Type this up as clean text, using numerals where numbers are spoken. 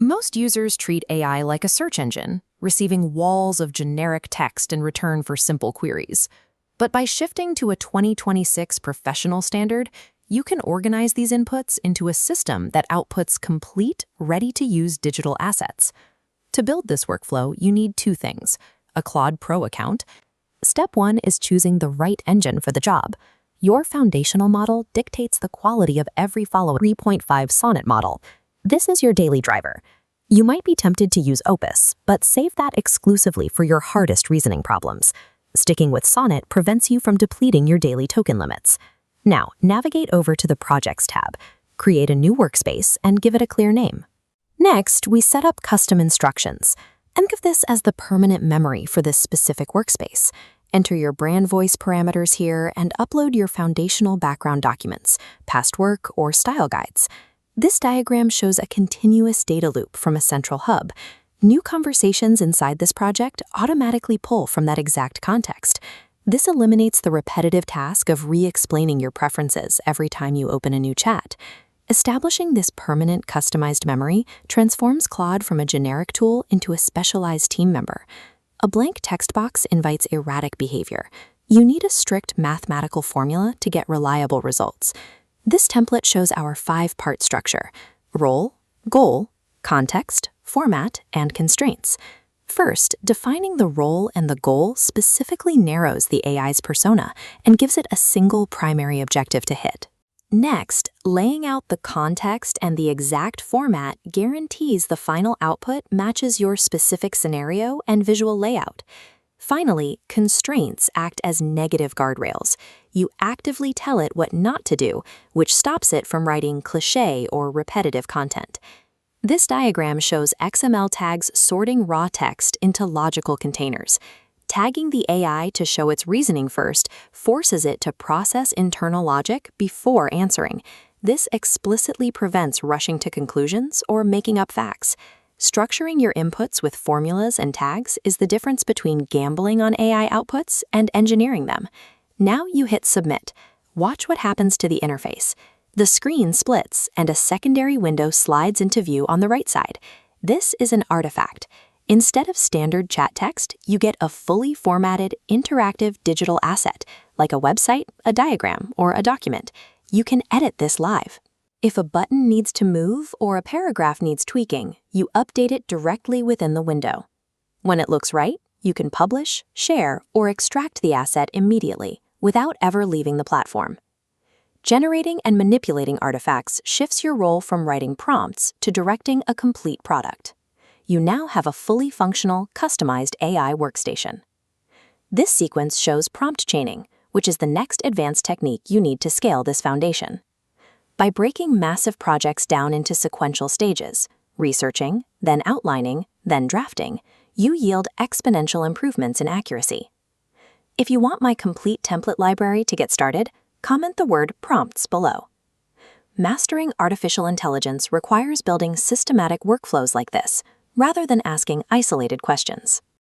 Most users treat AI like a search engine, receiving walls of generic text in return for simple queries. But by shifting to a 2026 professional standard, you can organize these inputs into a system that outputs complete, ready-to-use digital assets. To build this workflow, you need two things: a Claude Pro account. Step 1 is choosing the right engine for the job. Your foundational model dictates the quality of every following 3.5 Sonnet model. This is your daily driver. You might be tempted to use Opus, but save that exclusively for your hardest reasoning problems. Sticking with Sonnet prevents you from depleting your daily token limits. Now, navigate over to the Projects tab, create a new workspace, and give it a clear name. Next, we set up custom instructions. Think of this as the permanent memory for this specific workspace. Enter your brand voice parameters here and upload your foundational background documents, past work, or style guides. This diagram shows a continuous data loop from a central hub. New conversations inside this project automatically pull from that exact context. This eliminates the repetitive task of re-explaining your preferences every time you open a new chat. Establishing this permanent customized memory transforms Claude from a generic tool into a specialized team member. A blank text box invites erratic behavior. You need a strict mathematical formula to get reliable results. This template shows our 5-part structure: role, goal, context, format, and constraints. First, defining the role and the goal specifically narrows the AI's persona and gives it a single primary objective to hit. Next, laying out the context and the exact format guarantees the final output matches your specific scenario and visual layout. Finally, constraints act as negative guardrails. You actively tell it what not to do, which stops it from writing cliché or repetitive content. This diagram shows XML tags sorting raw text into logical containers. Tagging the AI to show its reasoning first forces it to process internal logic before answering. This explicitly prevents rushing to conclusions or making up facts. Structuring your inputs with formulas and tags is the difference between gambling on AI outputs and engineering them. Now you hit Submit. Watch what happens to the interface. The screen splits and a secondary window slides into view on the right side. This is an artifact. Instead of standard chat text, you get a fully formatted, interactive digital asset, like a website, a diagram, or a document. You can edit this live. If a button needs to move or a paragraph needs tweaking, you update it directly within the window. When it looks right, you can publish, share, or extract the asset immediately, without ever leaving the platform. Generating and manipulating artifacts shifts your role from writing prompts to directing a complete product. You now have a fully functional, customized AI workstation. This sequence shows prompt chaining, which is the next advanced technique you need to scale this foundation. By breaking massive projects down into sequential stages, researching, then outlining, then drafting, you yield exponential improvements in accuracy. If you want my complete template library to get started, comment the word prompts below. Mastering artificial intelligence requires building systematic workflows like this, rather than asking isolated questions.